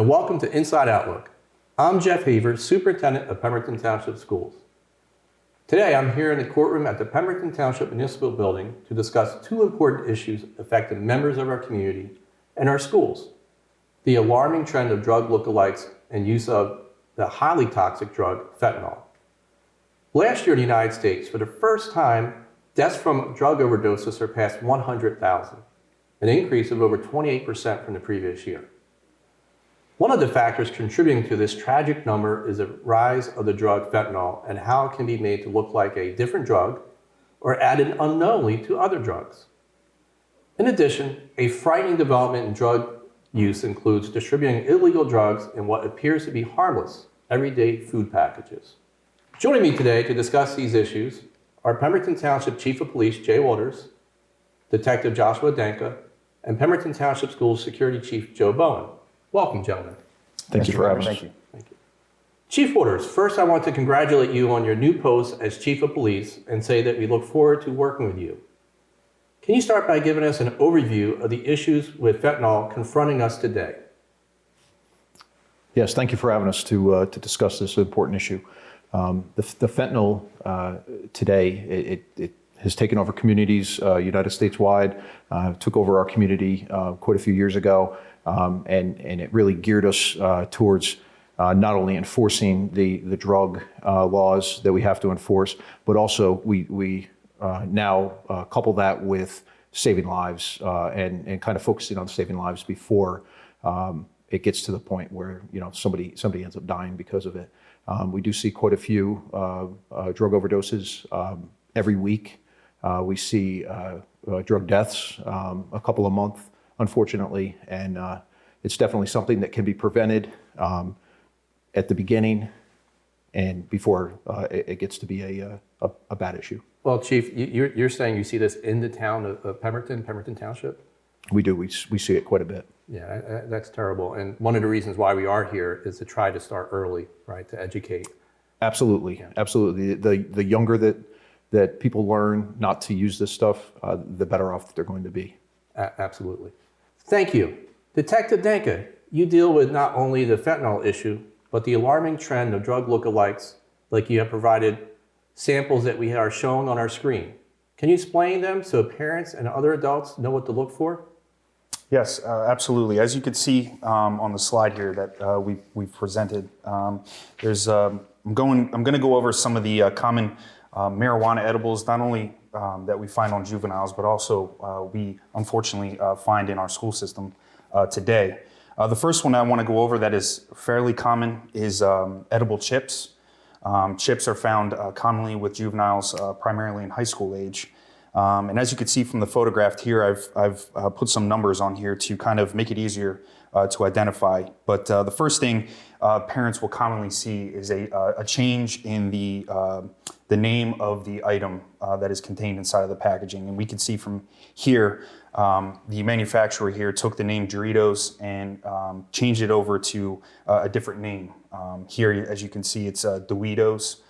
and welcome to Inside Outlook. I'm Jeff Haver, Superintendent of Pemberton Township Schools. Today, I'm here in the courtroom at the Pemberton Township Municipal Building to discuss two important issues affecting members of our community and our schools: the alarming trend of drug lookalikes and use of the highly toxic drug fentanyl. Last year in the United States, for the first time, deaths from drug overdoses surpassed 100,000, an increase of over 28% from the previous year. One of the factors contributing to this tragic number is the rise of the drug fentanyl and how it can be made to look like a different drug or added unknowingly to other drugs. In addition, a frightening development in drug use includes distributing illegal drugs in what appears to be harmless, everyday food packages. Joining me today to discuss these issues are Pemberton Township Chief of Police Jay Walters, Detective Joshua Danka, and Pemberton Township Schools Security Chief Joe Bowen. Welcome, gentlemen. Thank you for having us. Thank you. Thank you. Chief Walters, first I want to congratulate you on your new post as Chief of Police and say that we look forward to working with you. Can you start by giving us an overview of the issues with fentanyl confronting us today? Yes, thank you for having us to discuss this important issue. The fentanyl today, it has taken over communities United States wide, took over our community quite a few years ago, and it really geared us towards not only enforcing the drug laws that we have to enforce, but also we now couple that with saving lives and kind of focusing on saving lives before it gets to the point where somebody ends up dying because of it. We do see quite a few drug overdoses every week. We see drug deaths a couple a month, unfortunately, and it's definitely something that can be prevented at the beginning and before it gets to be a bad issue. Well, Chief, you're saying you see this in the town of Pemberton Township? We do. We see it quite a bit. Yeah, that's terrible. And one of the reasons why we are here is to try to start early, right, to educate. Absolutely, yeah. Absolutely. The younger that people learn not to use this stuff, the better off they're going to be. Absolutely. Thank you. Detective Danka, you deal with not only the fentanyl issue, but the alarming trend of drug lookalikes, like you have provided samples that we are showing on our screen. Can you explain them so parents and other adults know what to look for? Yes, absolutely. As you can see on the slide here that we've presented, I'm going to go over some of the common marijuana edibles, not only that we find on juveniles, but also we unfortunately find in our school system today. The first one I want to go over that is fairly common is edible chips. Chips are found commonly with juveniles, primarily in high school age. And as you can see from the photograph here, I've put some numbers on here to kind of make it easier to identify. But the first thing parents will commonly see is a change in the name of the item that is contained inside of the packaging. And we can see from here, the manufacturer here took the name Doritos and changed it over to a different name. Here, as you can see, it's Doritos.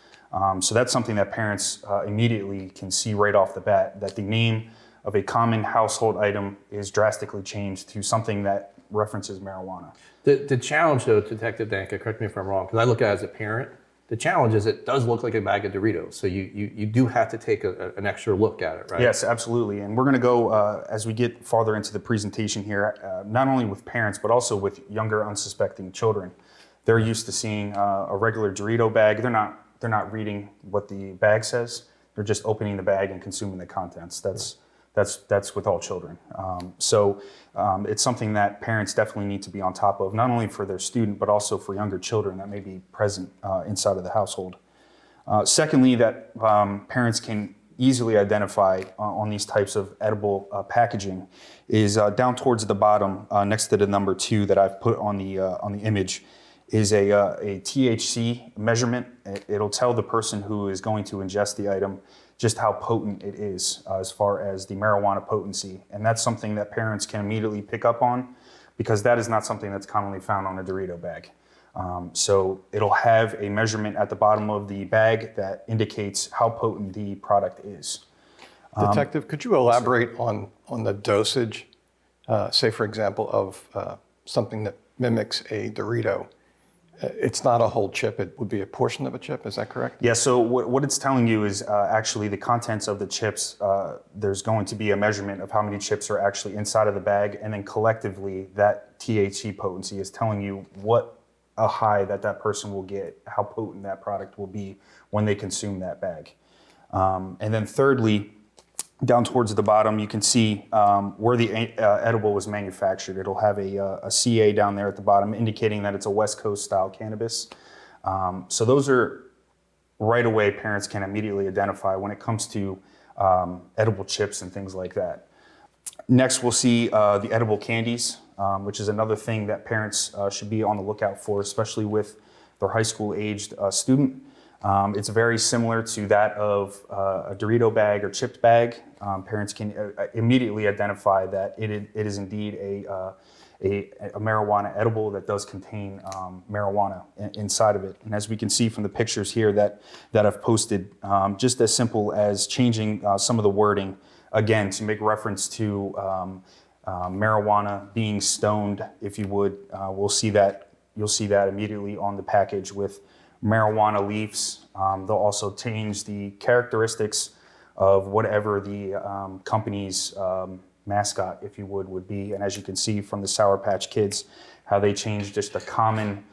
So that's something that parents immediately can see right off the bat, that the name of a common household item is drastically changed to something that references marijuana. The challenge, though, Detective Danka, correct me if I'm wrong, because I look at it as a parent, the challenge is it does look like a bag of Doritos. So you do have to take an extra look at it, right? Yes, absolutely. And we're going to go, as we get farther into the presentation here, not only with parents, but also with younger, unsuspecting children. They're used to seeing a regular Dorito bag. They're not reading what the bag says. They're just opening the bag and consuming the contents. That's with all children. So it's something that parents definitely need to be on top of, not only for their student, but also for younger children that may be present inside of the household. Secondly, that parents can easily identify on these types of edible packaging is down towards the bottom, next to the number 2 that I've put on the image, is a THC measurement. It'll tell the person who is going to ingest the item just how potent it is as far as the marijuana potency. And that's something that parents can immediately pick up on, because that is not something that's commonly found on a Dorito bag. So it'll have a measurement at the bottom of the bag that indicates how potent the product is. Detective, could you elaborate on the dosage, say for example, of something that mimics a Dorito. It's not a whole chip, it would be a portion of a chip, is that correct? Yeah, so what it's telling you is actually the contents of the chips. There's going to be a measurement of how many chips are actually inside of the bag, and then collectively that THC potency is telling you what a high that person will get, how potent that product will be when they consume that bag. And then thirdly, down towards the bottom, you can see where the edible was manufactured. It'll have a CA down there at the bottom indicating that it's a West Coast style cannabis. So those are right away parents can immediately identify when it comes to edible chips and things like that. Next, we'll see the edible candies, which is another thing that parents should be on the lookout for, especially with their high school aged student. It's very similar to that of a Dorito bag or chipped bag. Parents can immediately identify that it is indeed a marijuana edible that does contain marijuana inside of it. And as we can see from the pictures here that I've posted, just as simple as changing some of the wording, again, to make reference to marijuana being stoned, if you would, you'll see that immediately on the package with marijuana leaves. They'll also change the characteristics of whatever the company's mascot, if you would be. And as you can see from the Sour Patch Kids, how they changed just a common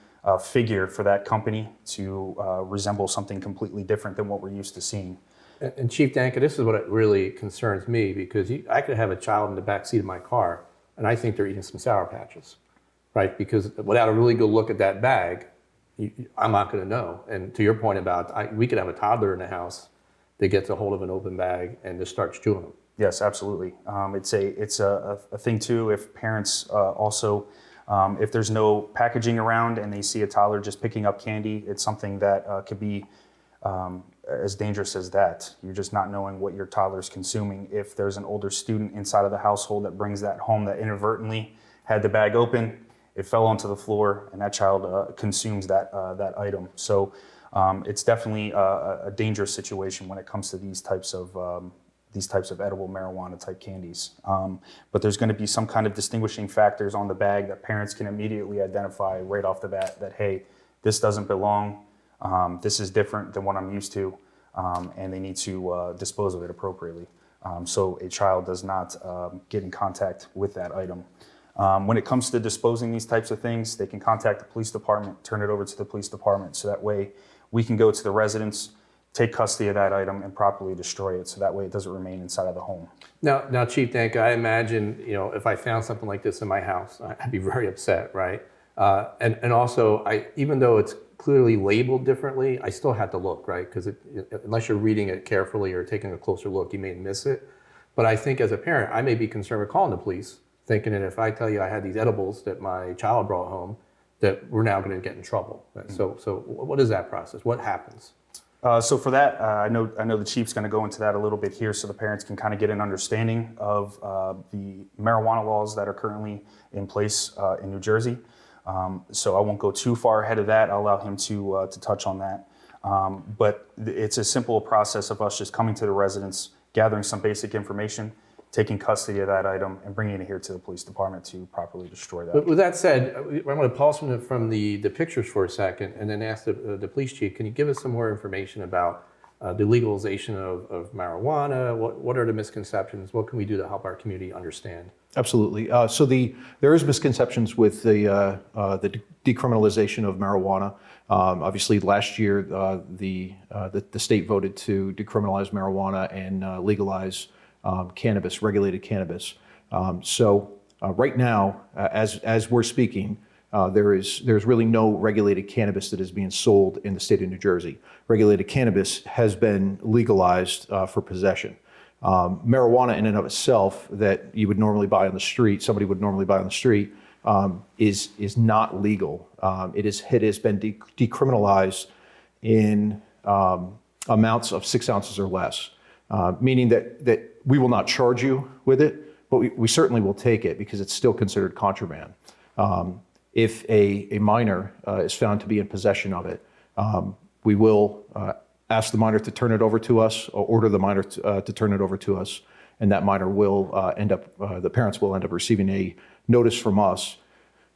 figure for that company to resemble something completely different than what we're used to seeing. And Chief Danka, this is what really concerns me, because I could have a child in the back seat of my car and I think they're eating some Sour Patches, right? Because without a really good look at that bag, I'm not going to know. And to your point about, we could have a toddler in the house that gets a hold of an open bag and just starts chewing them. Yes, absolutely. It's a thing too. If parents also, if there's no packaging around and they see a toddler just picking up candy, it's something that could be as dangerous as that. You're just not knowing what your toddler's consuming. If there's an older student inside of the household that brings that home that inadvertently had the bag open, it fell onto the floor, and that child consumes that item. So it's definitely a dangerous situation when it comes to these types of edible marijuana type candies. But there's going to be some kind of distinguishing factors on the bag that parents can immediately identify right off the bat that, hey, this doesn't belong. This is different than what I'm used to, and they need to dispose of it appropriately. So a child does not get in contact with that item. When it comes to disposing these types of things, they can contact the police department, turn it over to the police department, so that way we can go to the residence, take custody of that item, and properly destroy it, so that way it doesn't remain inside of the home. Now, Chief Danka, I imagine, if I found something like this in my house, I'd be very upset, right? And also, even though it's clearly labeled differently, I still had to look, right? Because unless you're reading it carefully or taking a closer look, you may miss it. But I think as a parent, I may be concerned with calling the police, thinking that if I tell you I had these edibles that my child brought home, that we're now going to get in trouble. Mm-hmm. So what is that process? What happens? So for that, I know the chief's going to go into that a little bit here, so the parents can kind of get an understanding of the marijuana laws that are currently in place in New Jersey. So I won't go too far ahead of that. I'll allow him to touch on that. But it's a simple process of us just coming to the residence, gathering some basic information, taking custody of that item, and bringing it here to the police department to properly destroy that. But with that said, I'm going to pause from the pictures for a second and then ask the police chief, can you give us some more information about the legalization of marijuana? What are the misconceptions? What can we do to help our community understand? Absolutely. So there is misconceptions with the decriminalization of marijuana. Obviously, last year the state voted to decriminalize marijuana and legalize cannabis, regulated cannabis. So right now, as we're speaking, there's really no regulated cannabis that is being sold in the state of New Jersey. Regulated cannabis has been legalized for possession. Marijuana in and of itself that you would normally buy on the street, somebody would normally buy on the street, is not legal. It has been decriminalized in amounts of 6 ounces or less, meaning that we will not charge you with it, but we certainly will take it because it's still considered contraband. If a minor is found to be in possession of it, we will ask the minor to turn it over to us, or order the minor to turn it over to us, and that minor will the parents will end up receiving a notice from us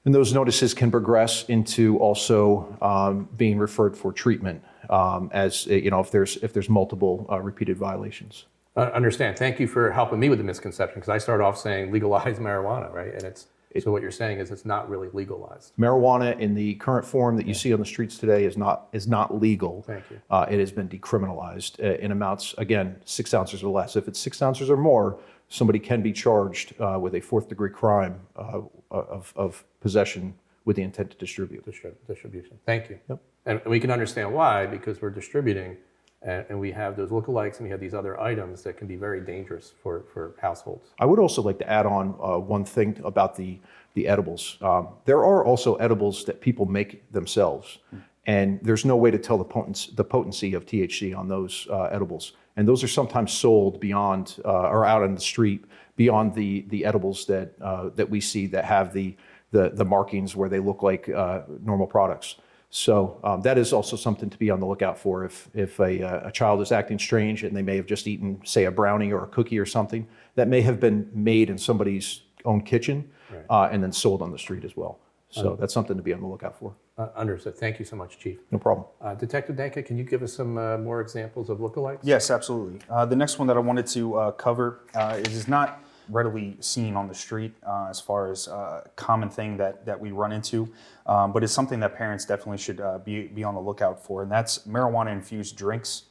And those notices can progress into also being referred for treatment as if there's multiple repeated violations. Understand. Thank you for helping me with the misconception, because I started off saying legalize marijuana, right? And so what you're saying is it's not really legalized. Marijuana in the current form that you see on the streets today is not legal. Thank you. It has been decriminalized in amounts, again, 6 ounces or less. If it's 6 ounces or more, somebody can be charged with a fourth-degree crime of possession with the intent to distribute. Distribution. Thank you. Yep. And we can understand why, because we're distributing, and we have those lookalikes, and we have these other items that can be very dangerous for households. I would also like to add on one thing about the edibles. There are also edibles that people make themselves, and there's no way to tell the potency of THC on those edibles. And those are sometimes sold beyond or out on the street beyond the edibles that we see that have the markings where they look like normal products. So that is also something to be on the lookout for. If a child is acting strange and they may have just eaten, say, a brownie or a cookie or something that may have been made in somebody's own kitchen and then sold on the street as well. So that's something to be on the lookout for. Understood. Thank you so much, Chief. No problem. Detective Danka, can you give us some more examples of lookalikes? Yes, absolutely. The next one that I wanted to cover is not readily seen on the street as far as a common thing that we run into, but it's something that parents definitely should be on the lookout for, and that's marijuana-infused drinks,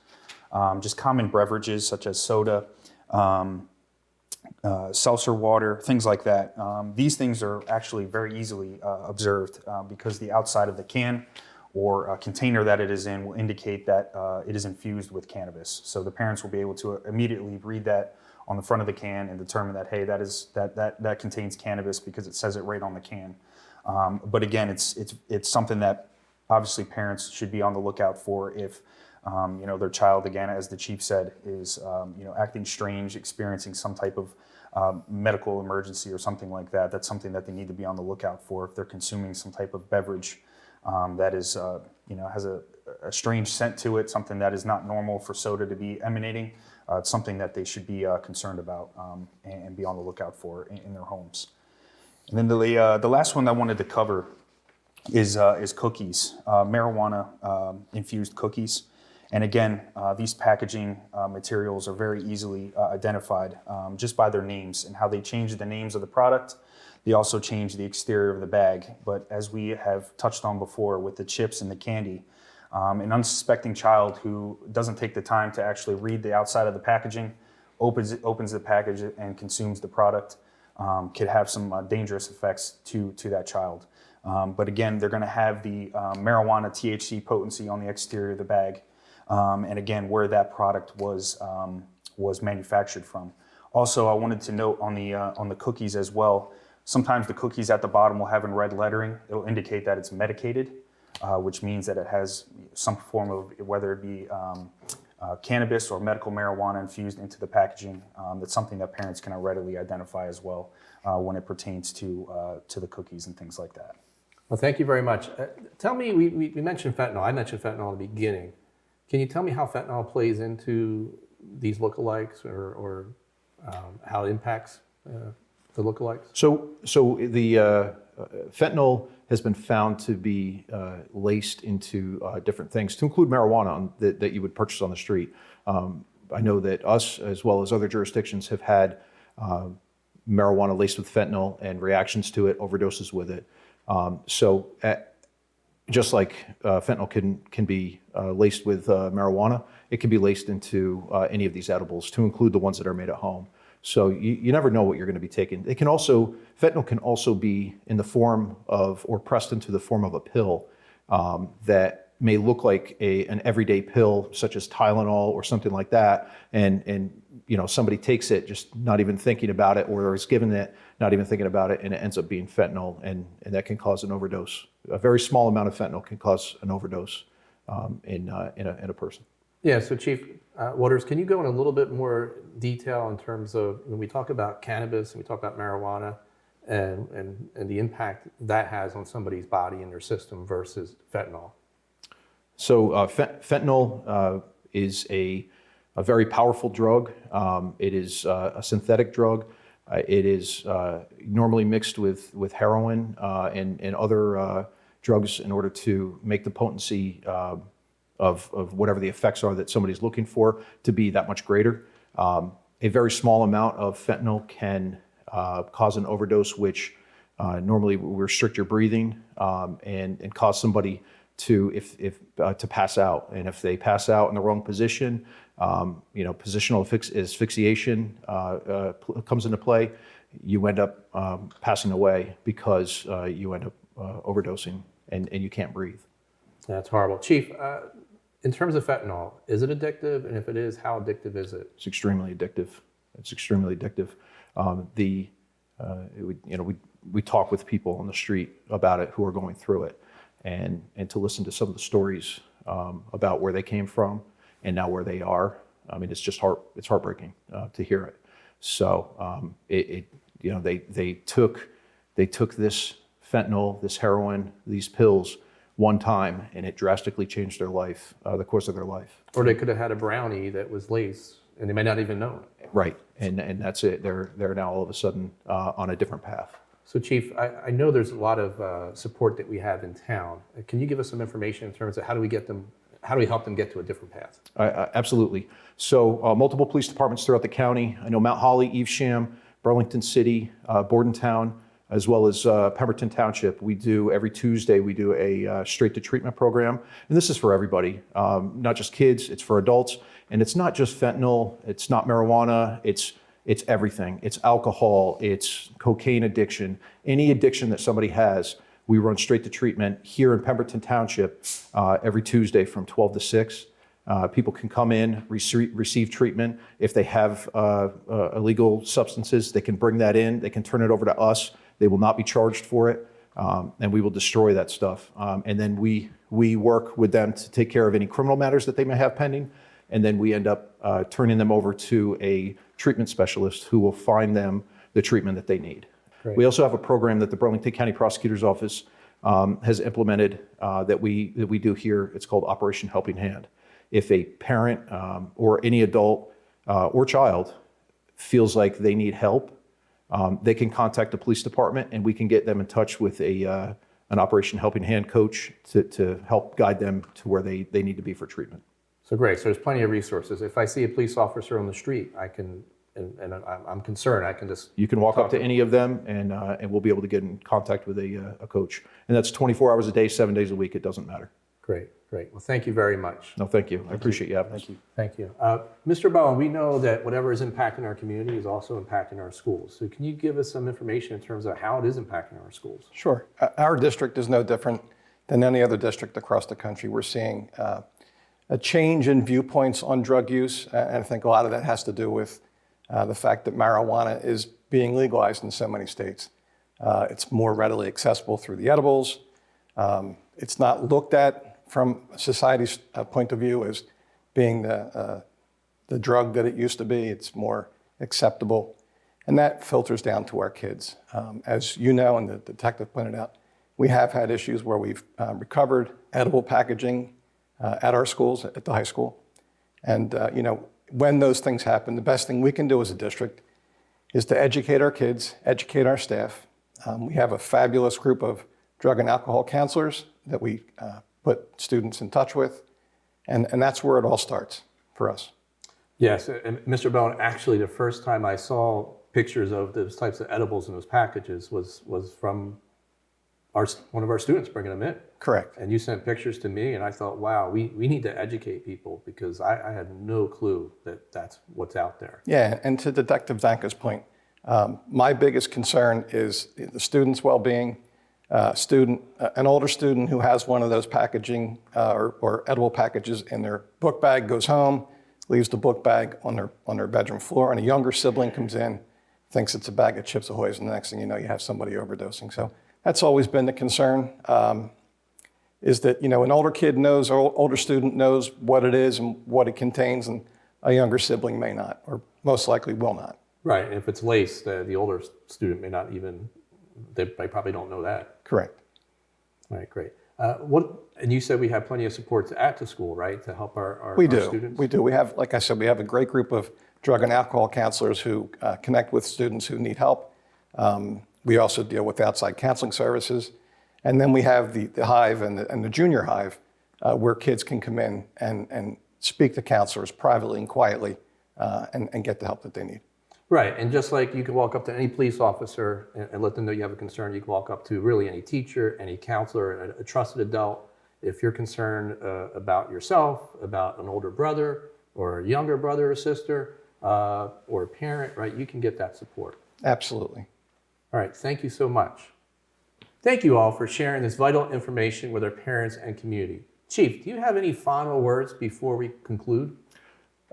just common beverages such as soda, seltzer water, things like that. These things are actually very easily observed because the outside of the can or container that it is in will indicate that it is infused with cannabis. So the parents will be able to immediately read that on the front of the can and determine that, hey, that contains cannabis because it says it right on the can. But again, it's something that obviously parents should be on the lookout for if their child, again, as the chief said, is acting strange, experiencing some type of medical emergency or something like that. That's something that they need to be on the lookout for if they're consuming some type of beverage that is has a strange scent to it, something that is not normal for soda to be emanating. It's something that they should be concerned about and be on the lookout for in their homes. And then the last one I wanted to cover is cookies, marijuana infused cookies. And again, these packaging materials are very easily identified just by their names and how they change the names of the product. They also change the exterior of the bag. But as we have touched on before with the chips and the candy, an unsuspecting child who doesn't take the time to actually read the outside of the packaging, opens the package and consumes the product, could have some dangerous effects to that child. But again, they're going to have the marijuana THC potency on the exterior of the bag, and again, where that product was manufactured from. Also, I wanted to note on the cookies as well. Sometimes the cookies at the bottom will have in red lettering. It'll indicate that it's medicated, which means that it has some form of, whether it be cannabis or medical marijuana infused into the packaging. That's something that parents can readily identify as well when it pertains to the cookies and things like that. Well, thank you very much. Tell me, we mentioned fentanyl. I mentioned fentanyl in the beginning. Can you tell me how fentanyl plays into these lookalikes or how it impacts the lookalikes? So the fentanyl has been found to be laced into different things, to include marijuana that you would purchase on the street. I know that us, as well as other jurisdictions, have had marijuana laced with fentanyl and reactions to it, overdoses with it. Just like fentanyl can be laced with marijuana, it can be laced into any of these edibles, to include the ones that are made at home. So you never know what you're going to be taking. Fentanyl can also be in the form of, or pressed into the form of a pill that may look like an everyday pill, such as Tylenol or something like that, and somebody takes it just not even thinking about it, or is given it not even thinking about it, and it ends up being fentanyl, and that can cause an overdose. A very small amount of fentanyl can cause an overdose in a person. Yeah, so Chief Waters, can you go in a little bit more detail in terms of when we talk about cannabis and we talk about marijuana and the impact that has on somebody's body and their system versus fentanyl? So fentanyl is a very powerful drug. It is a synthetic drug It is normally mixed with heroin and other drugs in order to make the potency of whatever the effects are that somebody's looking for to be that much greater. A very small amount of fentanyl can cause an overdose, which normally will restrict your breathing and cause somebody to to pass out. And if they pass out in the wrong position, positional asphyxiation comes into play. You end up passing away because you end up overdosing and you can't breathe. That's horrible. Chief, in terms of fentanyl, is it addictive? And if it is, how addictive is it? It's extremely addictive. It's extremely addictive. We talk with people on the street about it who are going through it, and to listen to some of the stories about where they came from and now where they are. I mean, it's just it's heartbreaking to hear it. So they took this fentanyl, this heroin, these pills one time, and it drastically changed their life, the course of their life. Or they could have had a brownie that was laced, and they may not even know it. Right, and that's it. They're now all of a sudden on a different path. So, Chief, I know there's a lot of support that we have in town. Can you give us some information in terms of how do we help them get to a different path? Absolutely. So multiple police departments throughout the county. I know Mount Holly, Evesham, Burlington City, Bordentown, as well as Pemberton Township. We do every Tuesday, we do a straight to treatment program. And this is for everybody, not just kids, it's for adults. And it's not just fentanyl, it's not marijuana, it's everything. It's alcohol, it's cocaine addiction, any addiction that somebody has. We run straight to treatment here in Pemberton Township every Tuesday from 12 to 6. People can come in, receive treatment. If they have illegal substances, they can bring that in. They can turn it over to us. They will not be charged for it, and we will destroy that stuff. And then we work with them to take care of any criminal matters that they may have pending. And then we end up turning them over to a treatment specialist who will find them the treatment that they need. Great. We also have a program that the Burlington County Prosecutor's Office has implemented that we do here. It's called Operation Helping Hand. If a parent or any adult or child feels like they need help, they can contact the police department and we can get them in touch with an Operation Helping Hand coach to help guide them to where they need to be for treatment. So great. So there's plenty of resources. If I see a police officer on the street, I can, and I'm concerned, I can just... You can walk up to any of them and we'll be able to get in contact with a coach. And that's 24 hours a day, 7 days a week. It doesn't matter. Great. Well, thank you very much. No, thank you. I appreciate you having us. Thank you. Mr. Bowen, we know that whatever is impacting our community is also impacting our schools. So can you give us some information in terms of how it is impacting our schools? Sure. Our district is no different than any other district across the country. We're seeing a change in viewpoints on drug use, and I think a lot of that has to do with the fact that marijuana is being legalized in so many states. It's more readily accessible through the edibles. It's not looked at from society's point of view as being the drug that it used to be. It's more acceptable, and that filters down to our kids. As you know, and the detective pointed out, we have had issues where we've recovered edible packaging at our schools, at the high school. And when those things happen, the best thing we can do as a district is to educate our kids, educate our staff. We have a fabulous group of drug and alcohol counselors that we put students in touch with, and that's where it all starts for us. Yes, and Mr. Bowen, actually the first time I saw pictures of those types of edibles in those packages was from one of our students bringing them in. Correct. And you sent pictures to me, and I thought, wow, we need to educate people because I had no clue that that's what's out there. Yeah, and to Detective Zanka's point, my biggest concern is the student's well-being. An older student who has one of those packaging or edible packages in their book bag goes home, leaves the book bag on their bedroom floor, and a younger sibling comes in, thinks it's a bag of Chips Ahoy's, and the next thing you know, you have somebody overdosing. So that's always been the concern, is that an older kid knows, or older student knows what it is and what it contains, and a younger sibling may not, or most likely will not. Right, and if it's laced, the older student may not even, they probably don't know that. Correct. All right, great. And you said we have plenty of supports at the school, right, to help our We do. students? We do. We have, like I said, we have a great group of drug and alcohol counselors who connect with students who need help. We also deal with outside counseling services. And then we have the Hive and the Junior Hive, where kids can come in and speak to counselors privately and quietly and get the help that they need. Right, and just like you can walk up to any police officer and let them know you have a concern, you can walk up to really any teacher, any counselor, a trusted adult. If you're concerned about yourself, about an older brother or a younger brother or sister, or a parent, right, you can get that support. Absolutely. All right, thank you so much. Thank you all for sharing this vital information with our parents and community. Chief, do you have any final words before we conclude?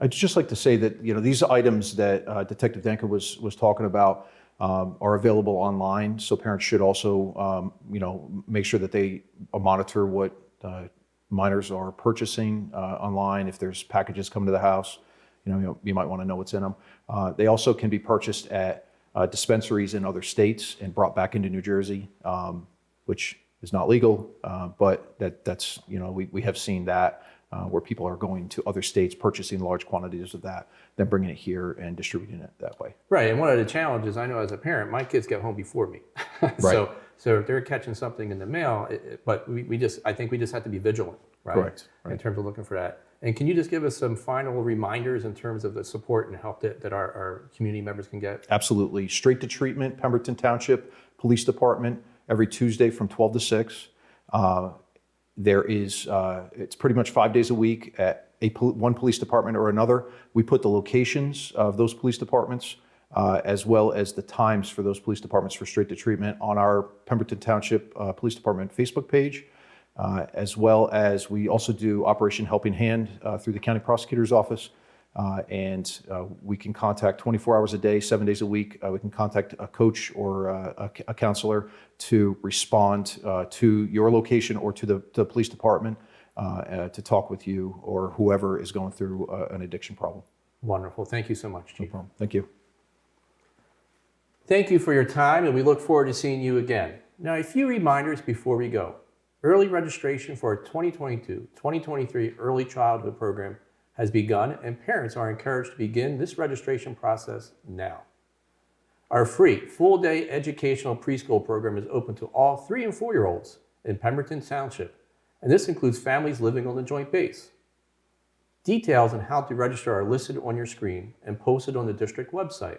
I'd just like to say that these items that Detective Denker was talking about are available online, so parents should also make sure that they monitor what minors are purchasing online. If there's packages coming to the house, you might want to know what's in them. They also can be purchased at dispensaries in other states and brought back into New Jersey, which is not legal, but that's we have seen that. Where people are going to other states, purchasing large quantities of that, then bringing it here and distributing it that way. Right, and one of the challenges I know as a parent, my kids get home before me. So if they're catching something in the mail, but I think we just have to be vigilant, right? Correct. In terms of looking for that. And can you just give us some final reminders in terms of the support and help that our community members can get? Absolutely. Straight to Treatment, Pemberton Township Police Department, every Tuesday from 12 to 6. There is, it's pretty much 5 days a week at one police department or another. We put the locations of those police departments as well as the times for those police departments for Straight to Treatment on our Pemberton Township Police Department Facebook page, as well as we also do Operation Helping Hand through the County Prosecutor's Office. And we can contact 24 hours a day, 7 days a week. We can contact a coach or a counselor to respond to your location or to the police department to talk with you or whoever is going through an addiction problem. Wonderful. Thank you so much, Chief. No problem. Thank you. Thank you for your time, and we look forward to seeing you again. Now, a few reminders before we go. Early registration for our 2022-2023 Early Childhood Program has begun, and parents are encouraged to begin this registration process now. Our free full-day educational preschool program is open to all 3 and 4-year-olds in Pemberton Township, and this includes families living on the Joint Base. Details on how to register are listed on your screen and posted on the district website.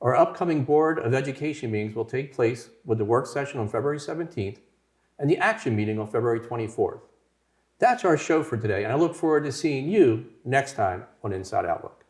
Our upcoming Board of Education meetings will take place with the work session on February 17th and the action meeting on February 24th. That's our show for today, and I look forward to seeing you next time on Inside Outlook.